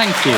Thank you.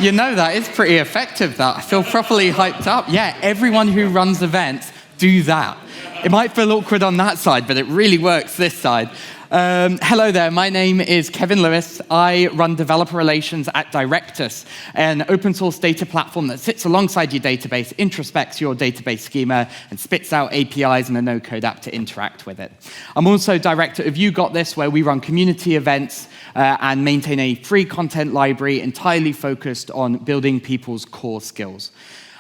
You know, that is pretty effective, that. I feel properly hyped up. Yeah, everyone who runs events, do that. It might feel awkward on that side, but it really works this side. Hello there, my name is Kevin Lewis. I run developer relations at Directus, an open source data platform that sits alongside your database, introspects your database schema, and spits out APIs and a no-code app to interact with it. I'm also director of You Got This, where we run community events and maintain a free content library entirely focused on building people's core skills.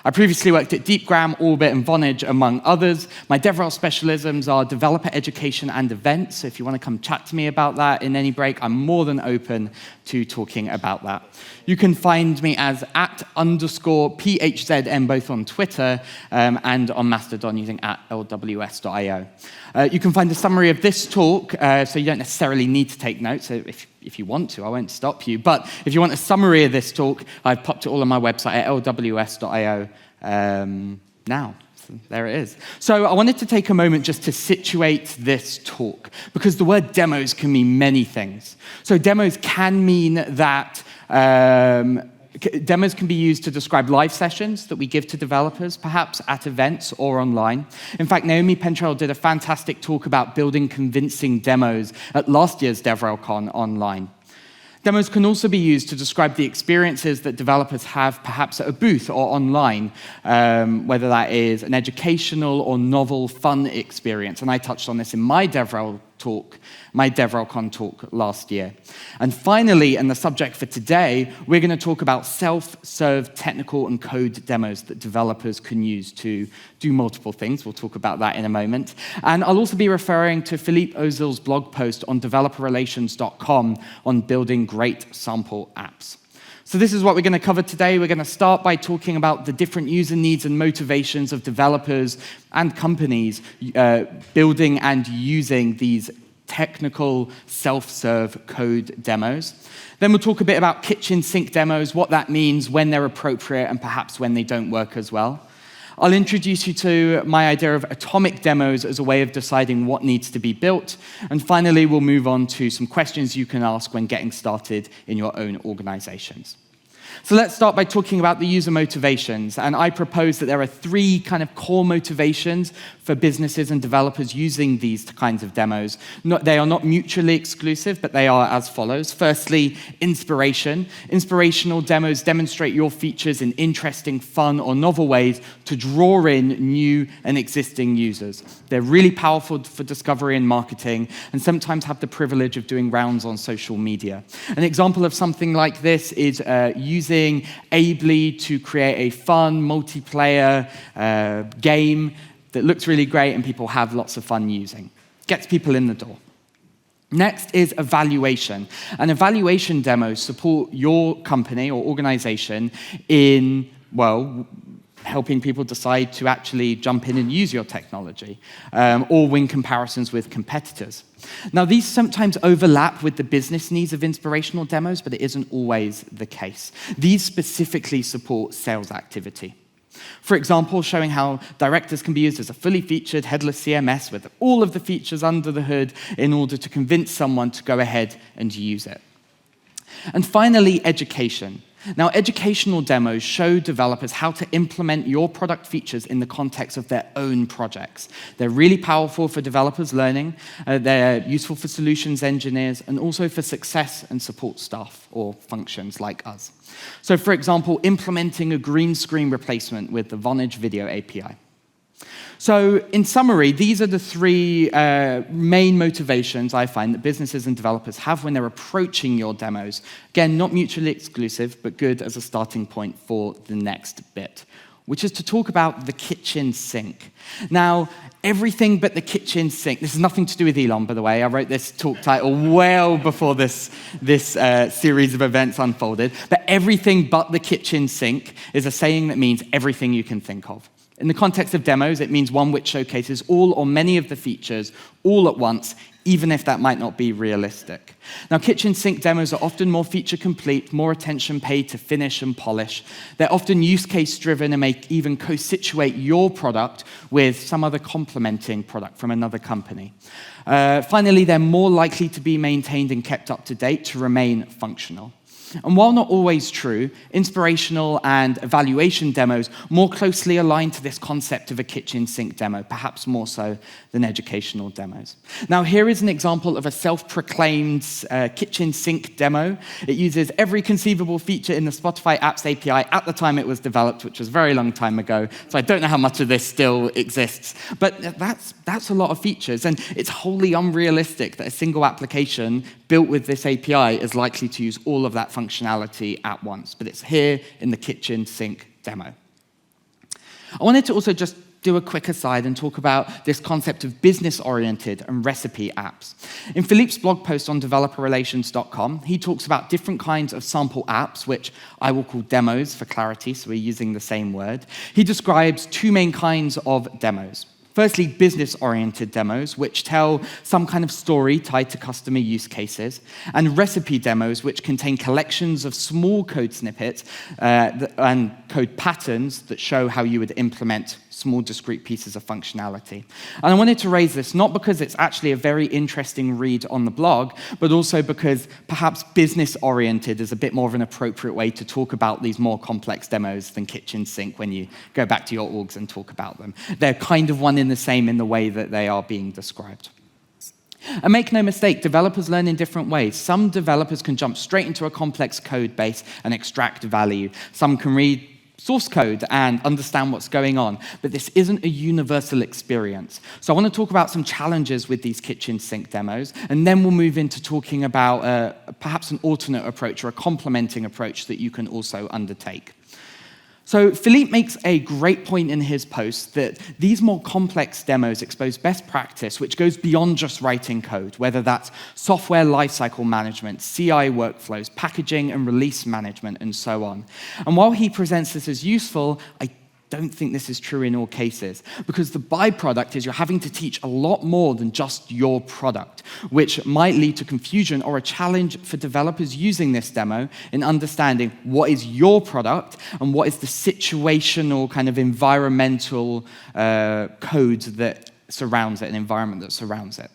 I previously worked at DeepGram, Orbit, and Vonage, among others. My DevRel specialisms are developer education and events, so if you want to come chat to me about that in any break, I'm more than open to talking about that. You can find me as @_PHZM, both on Twitter and on Mastodon using @LWS.io. You can find a summary of this talk, so you don't necessarily need to take notes. So if you want to, I won't stop you. But if you want a summary of this talk, I've popped it all on my website at lws.io now. So there it is. So I wanted to take a moment just to situate this talk, because the word demos can mean many things. So demos can mean that demos can be used to describe live sessions that we give to developers, perhaps at events or online. In fact, Naomi Pentrell did a fantastic talk about building convincing demos at last year's DevRelCon online. Demos can also be used to describe the experiences that developers have perhaps at a booth or online, whether that is an educational or novel, fun experience. And I touched on this in my DevRelCon talk last year. And finally, and the subject for today, we're going to talk about self-serve technical and code demos that developers can use to do multiple things. We'll talk about that in a moment. And I'll also be referring to Philippe Ozil's blog post on developerrelations.com on building great sample apps. So this is what we're going to cover today. We're going to start by talking about the different user needs and motivations of developers and companies building and using these technical self-serve code demos. Then we'll talk a bit about kitchen sink demos, what that means, when they're appropriate, and perhaps when they don't work as well. I'll introduce you to my idea of atomic demos as a way of deciding what needs to be built. And finally, we'll move on to some questions you can ask when getting started in your own organizations. So let's start by talking about the user motivations. And I propose that there are three kind of core motivations for businesses and developers using these kinds of demos. They are not mutually exclusive, but they are as follows. Firstly, inspiration. Inspirational demos demonstrate your features in interesting, fun, or novel ways to draw in new and existing users. They're really powerful for discovery and marketing, and sometimes have the privilege of doing rounds on social media. An example of something like this is using Ably to create a fun multiplayer game that looks really great and people have lots of fun using. Gets people in the door. Next is evaluation. And evaluation demos support your company or organization in, well, helping people decide to actually jump in and use your technology, or win comparisons with competitors. Now, these sometimes overlap with the business needs of inspirational demos, but it isn't always the case. These specifically support sales activity. For example, showing how Directors can be used as a fully featured headless CMS with all of the features under the hood in order to convince someone to go ahead and use it. And finally, education. Now, educational demos show developers how to implement your product features in the context of their own projects. They're really powerful for developers learning, they're useful for solutions engineers, and also for success and support staff or functions like us. So, for example, implementing a green screen replacement with the Vonage Video API. So, in summary, these are the three main motivations I find that businesses and developers have when they're approaching your demos. Again, not mutually exclusive, but good as a starting point for the next bit, which is to talk about the kitchen sink. Now, everything but the kitchen sink. This has nothing to do with Elon, by the way. I wrote this talk title well before this series of events unfolded. But everything but the kitchen sink is a saying that means everything you can think of. In the context of demos, it means one which showcases all or many of the features all at once, even if that might not be realistic. Now, kitchen sink demos are often more feature complete, more attention paid to finish and polish. They're often use case driven and may even co-situate your product with some other complementing product from another company. Finally, they're more likely to be maintained and kept up to date to remain functional. And while not always true, inspirational and evaluation demos more closely align to this concept of a kitchen sink demo, perhaps more so than educational demos. Now, here is an example of a self-proclaimed kitchen sink demo. It uses every conceivable feature in the Spotify Apps API at the time it was developed, which was a very long time ago, so I don't know how much of this still exists. But that's a lot of features, and it's wholly unrealistic that a single application built with this API is likely to use all of that functionality at once, but it's here in the kitchen sink demo. I wanted to also just do a quick aside and talk about this concept of business-oriented and recipe apps. In Philippe's blog post on developerrelations.com, he talks about different kinds of sample apps, which I will call demos for clarity, so we're using the same word. He describes two main kinds of demos. Firstly, business-oriented demos, which tell some kind of story tied to customer use cases, and recipe demos, which contain collections of small code snippets and code patterns that show how you would implement small discrete pieces of functionality. And I wanted to raise this not because it's actually a very interesting read on the blog, but also because perhaps business-oriented is a bit more of an appropriate way to talk about these more complex demos than kitchen sink when you go back to your orgs and talk about them. They're kind of one in the same in the way that they are being described. And make no mistake, developers learn in different ways. Some developers can jump straight into a complex code base and extract value. Some can read source code and understand what's going on, but this isn't a universal experience. So I want to talk about some challenges with these kitchen sink demos, and then we'll move into talking about perhaps an alternate approach or a complementing approach that you can also undertake. So Philippe makes a great point in his post that these more complex demos expose best practice, which goes beyond just writing code, whether that's software lifecycle management, CI workflows, packaging and release management, and so on. And while he presents this as useful, I don't think this is true in all cases, because the byproduct is you're having to teach a lot more than just your product, which might lead to confusion or a challenge for developers using this demo in understanding what is your product and what is the situational kind of environmental code that surrounds it, an environment that surrounds it.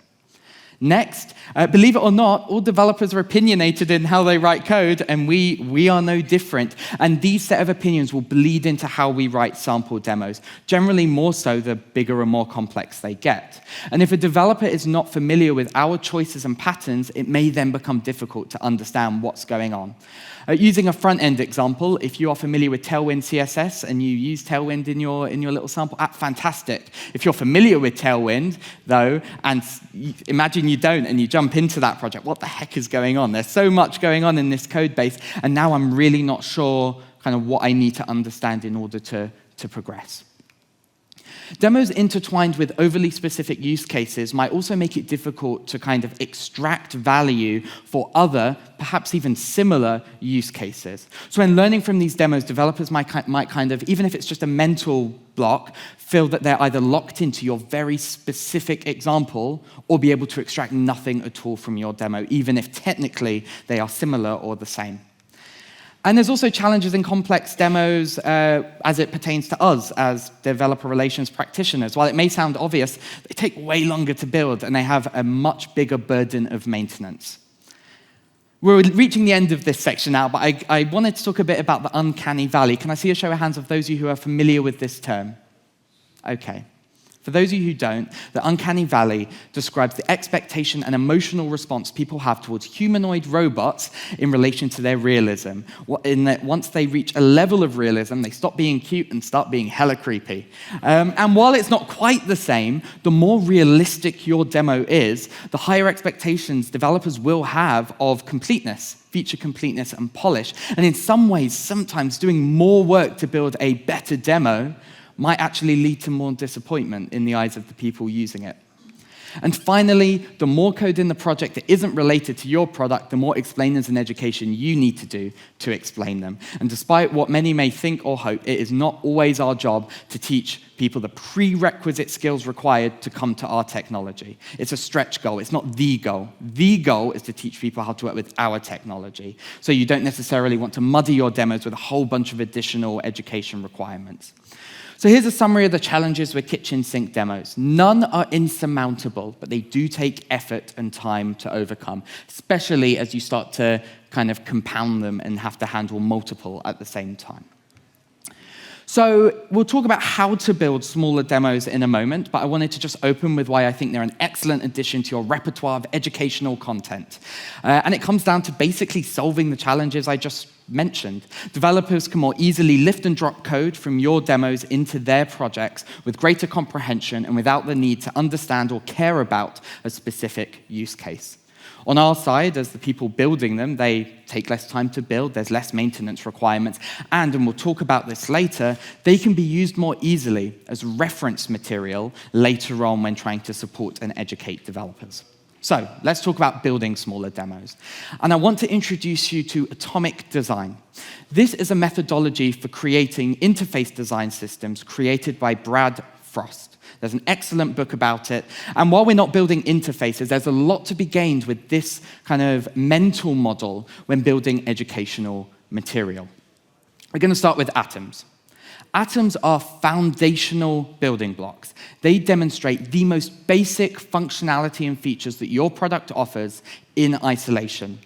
Next, believe it or not, all developers are opinionated in how they write code, and we are no different. And these set of opinions will bleed into how we write sample demos, generally more so the bigger and more complex they get. And if a developer is not familiar with our choices and patterns, it may then become difficult to understand what's going on. Using a front-end example, if you are familiar with Tailwind CSS and you use Tailwind in your little sample app, fantastic. If you're familiar with Tailwind, though, and imagine you don't and you jump into that project, what the heck is going on? There's so much going on in this code base, and now I'm really not sure kind of what I need to understand in order to progress. Demos intertwined with overly specific use cases might also make it difficult to kind of extract value for other, perhaps even similar use cases. So when learning from these demos, developers might kind of, even if it's just a mental block, feel that they're either locked into your very specific example or be able to extract nothing at all from your demo, even if technically they are similar or the same. And there's also challenges in complex demos as it pertains to us as developer relations practitioners. While it may sound obvious, they take way longer to build and they have a much bigger burden of maintenance. We're reaching the end of this section now, but I wanted to talk a bit about the uncanny valley. Can I see a show of hands of those of you who are familiar with this term? Okay. For those of you who don't, the uncanny valley describes the expectation and emotional response people have towards humanoid robots in relation to their realism. In that once they reach a level of realism, they stop being cute and start being hella creepy. And while it's not quite the same, the more realistic your demo is, the higher expectations developers will have of completeness, feature completeness, and polish. And in some ways, sometimes doing more work to build a better demo might actually lead to more disappointment in the eyes of the people using it. And finally, the more code in the project that isn't related to your product, the more explainers and education you need to do to explain them. And despite what many may think or hope, it is not always our job to teach people the prerequisite skills required to come to our technology. It's a stretch goal. It's not the goal. The goal is to teach people how to work with our technology. So you don't necessarily want to muddy your demos with a whole bunch of additional education requirements. So here's a summary of the challenges with kitchen sink demos. None are insurmountable, but they do take effort and time to overcome, especially as you start to kind of compound them and have to handle multiple at the same time. So we'll talk about how to build smaller demos in a moment, but I wanted to just open with why I think they're an excellent addition to your repertoire of educational content. And it comes down to basically solving the challenges I just mentioned. Developers can more easily lift and drop code from your demos into their projects with greater comprehension and without the need to understand or care about a specific use case. On our side, as the people building them, they take less time to build, there's less maintenance requirements, and we'll talk about this later, they can be used more easily as reference material later on when trying to support and educate developers. So let's talk about building smaller demos. And I want to introduce you to atomic design. This is a methodology for creating interface design systems created by Brad Frost. There's an excellent book about it. And while we're not building interfaces, there's a lot to be gained with this kind of mental model when building educational material. We're going to start with atoms. Atoms are foundational building blocks. They demonstrate the most basic functionality and features that your product offers in isolation.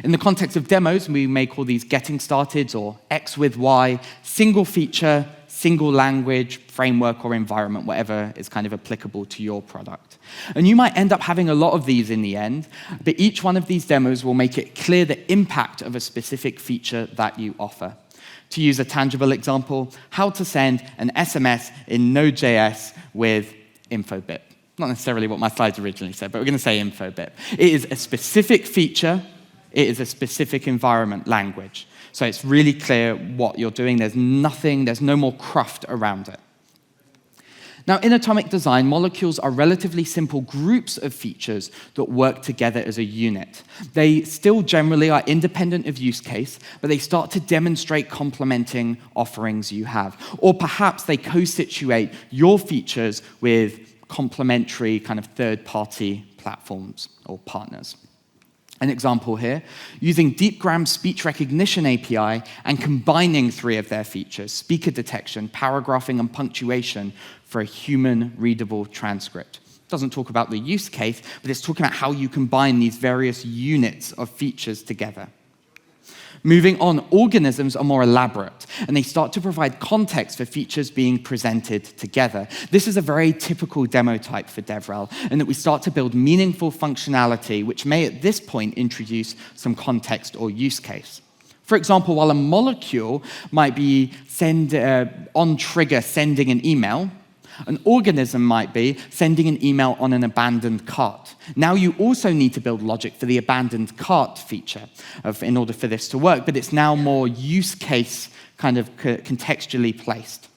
In the context of demos, we may call these getting started or X with Y, single feature, single language, framework, or environment, whatever is kind of applicable to your product. And you might end up having a lot of these in the end, but each one of these demos will make it clear the impact of a specific feature that you offer. To use a tangible example, how to send an SMS in Node.js with infobit. Not necessarily what my slides originally said, but we're going to say infobit. It is a specific feature. It is a specific environment language. So it's really clear what you're doing. There's no more cruft around it. Now, in atomic design, molecules are relatively simple groups of features that work together as a unit. They still generally are independent of use case, but they start to demonstrate complementing offerings you have. Or perhaps they co-situate your features with complementary kind of third-party platforms or partners. An example here, using DeepGram's speech recognition API and combining three of their features, speaker detection, paragraphing, and punctuation for a human-readable transcript. It doesn't talk about the use case, but it's talking about how you combine these various units of features together. Moving on, organisms are more elaborate, and they start to provide context for features being presented together. This is a very typical demo type for DevRel, and that we start to build meaningful functionality, which may at this point introduce some context or use case. For example, while a molecule might be on trigger sending an email, an organism might be sending an email on an abandoned cart. Now you also need to build logic for the abandoned cart feature in order for this to work, but it's now more use case kind of contextually placed.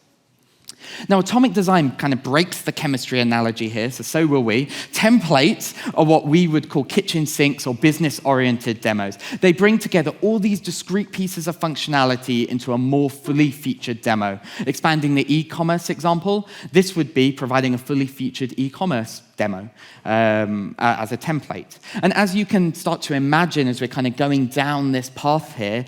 Now, atomic design kind of breaks the chemistry analogy here, so will we. Templates are what we would call kitchen sinks or business-oriented demos. They bring together all these discrete pieces of functionality into a more fully featured demo. Expanding the e-commerce example, this would be providing a fully featured e-commerce demo as a template. And as you can start to imagine as we're kind of going down this path here,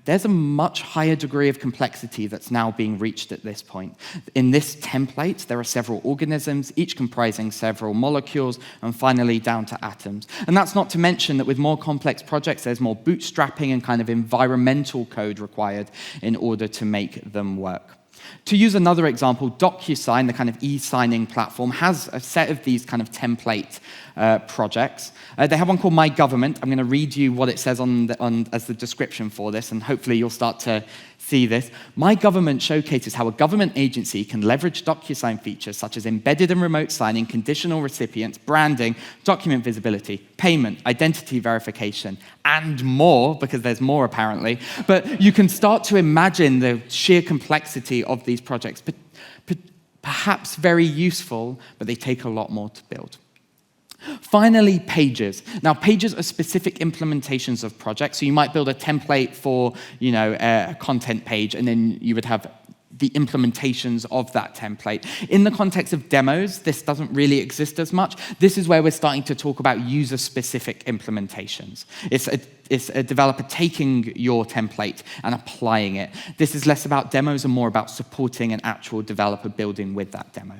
there's a much higher degree of complexity that's now being reached at this point. In this template, there are several organisms, each comprising several molecules, and finally down to atoms. And that's not to mention that with more complex projects, there's more bootstrapping and kind of environmental code required in order to make them work. To use another example, DocuSign, the kind of e-signing platform, has a set of these kind of template projects. They have one called My Government. I'm going to read you what it says as the description for this, and hopefully you'll start to see this. My Government showcases how a government agency can leverage DocuSign features such as embedded and remote signing, conditional recipients, branding, document visibility, payment, identity verification, and more, because there's more apparently. But you can start to imagine the sheer complexity of these projects, but perhaps very useful, but they take a lot more to build. Finally, pages. Now, pages are specific implementations of projects. So you might build a template for, a content page, and then you would have the implementations of that template. In the context of demos, this doesn't really exist as much. This is where we're starting to talk about user-specific implementations. It's a developer taking your template and applying it. This is less about demos and more about supporting an actual developer building with that demo.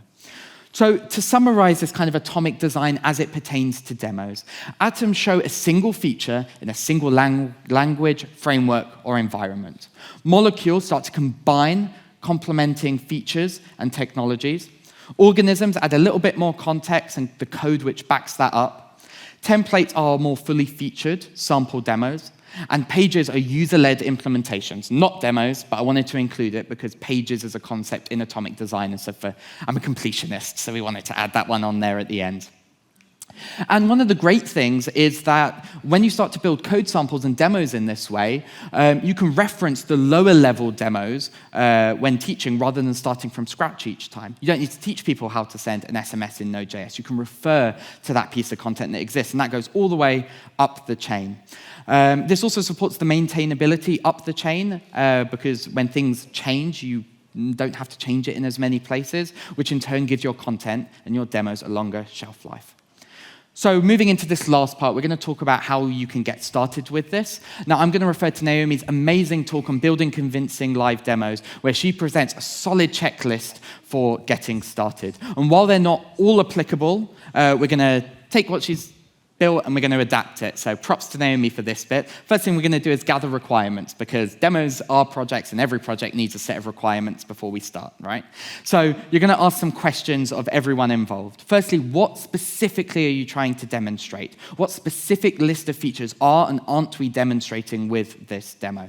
So to summarize this kind of atomic design as it pertains to demos, atoms show a single feature in a single language, framework, or environment. Molecules start to combine complementing features and technologies. Organisms add a little bit more context and the code which backs that up. Templates are more fully featured, sample demos. And pages are user-led implementations, not demos, but I wanted to include it because pages is a concept in atomic design. And so I'm a completionist, so we wanted to add that one on there at the end. And one of the great things is that when you start to build code samples and demos in this way, you can reference the lower level demos when teaching rather than starting from scratch each time. You don't need to teach people how to send an SMS in Node.js. You can refer to that piece of content that exists, and that goes all the way up the chain. This also supports the maintainability up the chain because when things change, you don't have to change it in as many places, which in turn gives your content and your demos a longer shelf life. So moving into this last part, we're going to talk about how you can get started with this. Now, I'm going to refer to Naomi's amazing talk on building convincing live demos, where she presents a solid checklist for getting started. And while they're not all applicable, we're going to take what she's built and we're going to adapt it. So props to Naomi for this bit. First thing we're going to do is gather requirements because demos are projects and every project needs a set of requirements before we start, right? So you're going to ask some questions of everyone involved. Firstly, what specifically are you trying to demonstrate? What specific list of features are and aren't we demonstrating with this demo?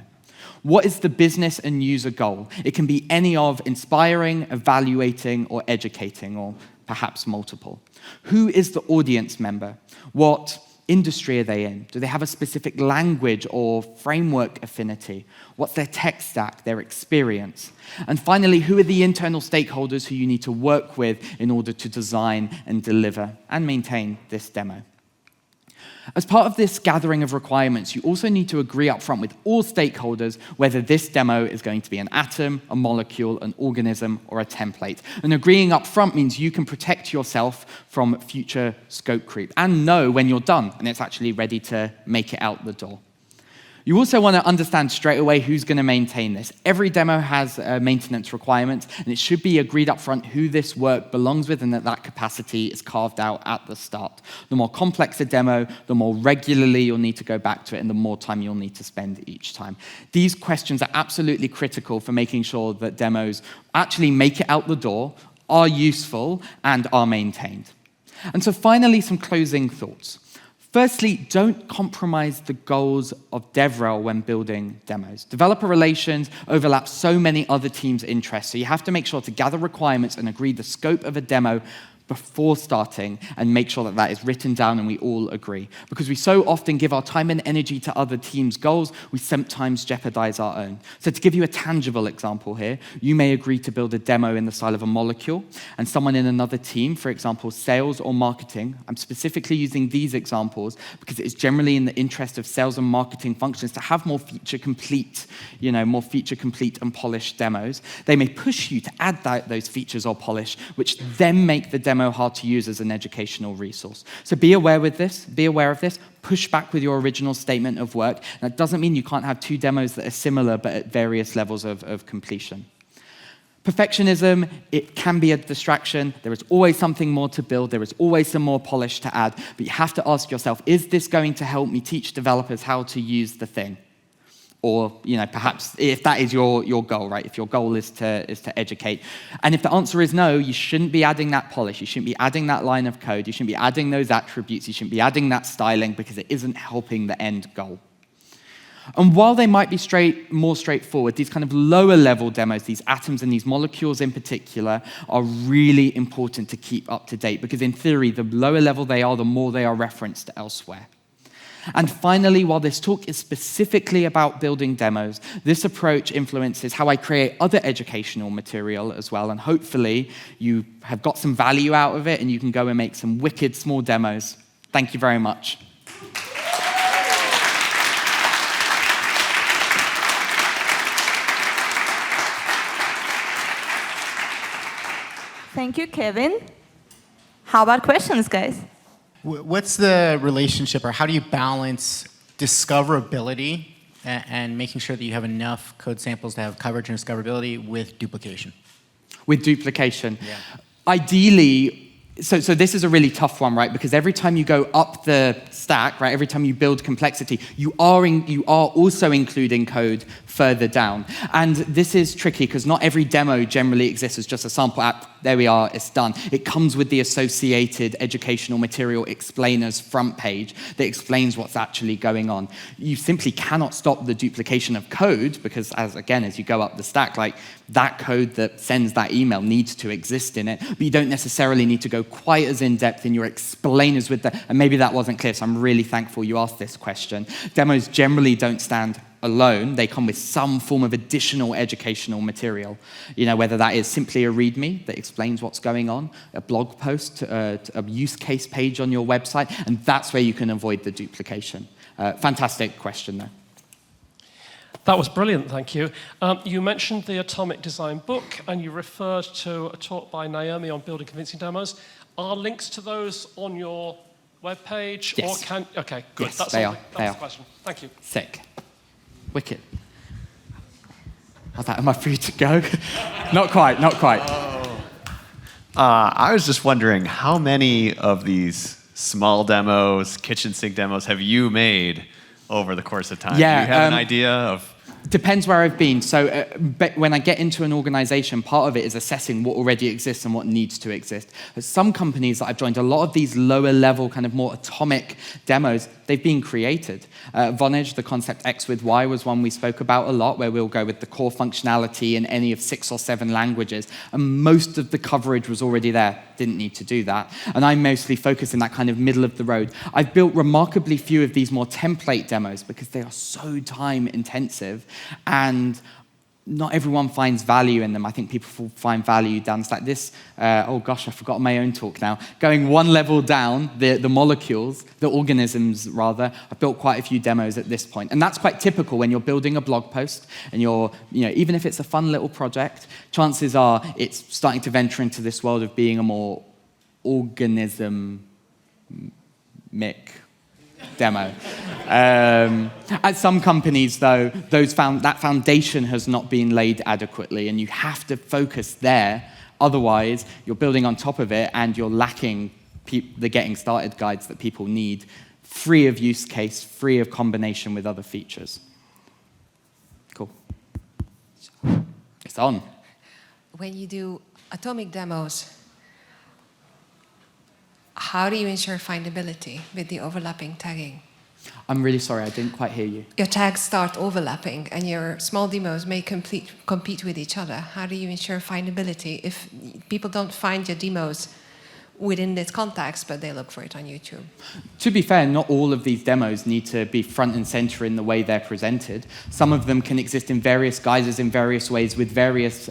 What is the business and user goal? It can be any of inspiring, evaluating, or educating, or perhaps multiple. Who is the audience member? What industry are they in? Do they have a specific language or framework affinity? What's their tech stack, their experience? And finally, who are the internal stakeholders who you need to work with in order to design and deliver and maintain this demo? As part of this gathering of requirements, you also need to agree up front with all stakeholders whether this demo is going to be an atom, a molecule, an organism, or a template. And agreeing up front means you can protect yourself from future scope creep and know when you're done and it's actually ready to make it out the door. You also want to understand straight away who's going to maintain this. Every demo has maintenance requirements, and it should be agreed up front who this work belongs with and that capacity is carved out at the start. The more complex a demo, the more regularly you'll need to go back to it and the more time you'll need to spend each time. These questions are absolutely critical for making sure that demos actually make it out the door, are useful, and are maintained. And so finally, some closing thoughts. Firstly, don't compromise the goals of DevRel when building demos. Developer relations overlap so many other teams' interests, so you have to make sure to gather requirements and agree the scope of a demo before starting and make sure that that is written down and we all agree. Because we so often give our time and energy to other teams' goals, we sometimes jeopardize our own. So to give you a tangible example here, you may agree to build a demo in the style of a molecule, and someone in another team, for example, sales or marketing, I'm specifically using these examples because it is generally in the interest of sales and marketing functions to have more feature complete and polished demos. They may push you to add those features or polish, which then make the demo hard to use as an educational resource. So be aware of this, push back with your original statement of work. That doesn't mean you can't have two demos that are similar but at various levels of completion. Perfectionism, it can be a distraction. There is always something more to build. There is always some more polish to add. But you have to ask yourself, is this going to help me teach developers how to use the thing? Or, perhaps if that is your goal, right? If your goal is to educate. And if the answer is no, you shouldn't be adding that polish. You shouldn't be adding that line of code. You shouldn't be adding those attributes. You shouldn't be adding that styling because it isn't helping the end goal. And while they might be more straightforward, these kind of lower level demos, these atoms and these molecules in particular, are really important to keep up to date because in theory, the lower level they are, the more they are referenced elsewhere. And finally, while this talk is specifically about building demos, this approach influences how I create other educational material as well, and hopefully you have got some value out of it and you can go and make some wicked small demos. Thank you very much. Thank you, Kevin. How about questions, guys? What's the relationship, or how do you balance discoverability and making sure that you have enough code samples to have coverage and discoverability with duplication? With duplication. Yeah. Ideally, so this is a really tough one, right? Because every time you go up the stack, right, every time you build complexity, you are also including code further down. And this is tricky because not every demo generally exists as just a sample app. There we are, it's done. It comes with the associated educational material explainers front page that explains what's actually going on. You simply cannot stop the duplication of code because, as you go up the stack, like that code that sends that email needs to exist in it, but you don't necessarily need to go quite as in-depth in your explainers with that. And maybe that wasn't clear, so I'm really thankful you asked this question. Demos generally don't stand alone. They come with some form of additional educational material, whether that is simply a README that explains what's going on, a blog post, a use case page on your website, and that's where you can avoid the duplication. Fantastic question, though. That was brilliant, thank you. You mentioned the Atomic Design book, and you referred to a talk by Naomi on building convincing demos. Are links to those on your webpage? Yes. Okay, good. Yes, That's they all. are. That's the question. Thank you. Sick. Wicked. Am I free to go? Not quite. I was just wondering, how many of these small demos, kitchen sink demos, have you made over the course of time? Yeah, do you have an idea of? Depends where I've been. So when I get into an organization, part of it is assessing what already exists and what needs to exist. But some companies that I've joined, a lot of these lower level, kind of more atomic demos, they've been created. Vonage, the concept X with Y, was one we spoke about a lot, where we'll go with the core functionality in any of 6 or 7 languages. And most of the coverage was already there. Didn't need to do that. And I mostly focus in that kind of middle of the road. I've built remarkably few of these more template demos because they are so time intensive. And not everyone finds value in them. I think people find value down like this. Oh gosh, I've forgotten my own talk now. Going one level down, the molecules, the organisms rather, I've built quite a few demos at this point. And that's quite typical when you're building a blog post and even if it's a fun little project, chances are it's starting to venture into this world of being a more organismic demo. At some companies, though, that foundation has not been laid adequately, and you have to focus there. Otherwise, you're building on top of it, and you're lacking the getting started guides that people need, free of use case, free of combination with other features. Cool. It's on. When you do atomic demos, how do you ensure findability with the overlapping tagging? I'm really sorry, I didn't quite hear you. Your tags start overlapping, and your small demos may compete with each other. How do you ensure findability if people don't find your demos within this context, but they look for it on YouTube? To be fair, not all of these demos need to be front and center in the way they're presented. Some of them can exist in various guises, in various ways, with various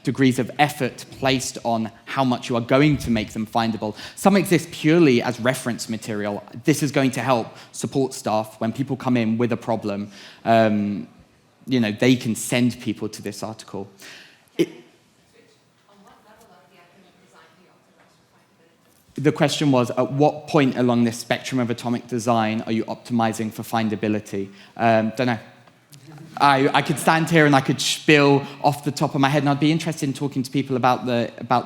degrees of effort placed on how much you are going to make them findable. Some exist purely as reference material. This is going to help support staff when people come in with a problem. They can send people to this article. The question was, at what point along this spectrum of atomic design are you optimizing for findability? Don't know. I could stand here and I could spill off the top of my head, and I'd be interested in talking to people about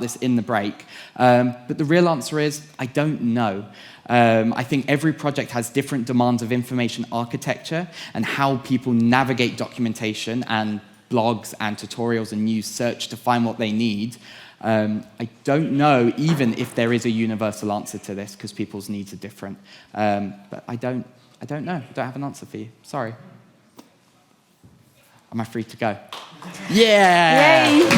this in the break. But the real answer is, I don't know. I think every project has different demands of information architecture and how people navigate documentation and blogs and tutorials and use search to find what they need. I don't know even if there is a universal answer to this because people's needs are different. But I don't know. I don't have an answer for you. Sorry. Am I free to go? Yeah! Yay!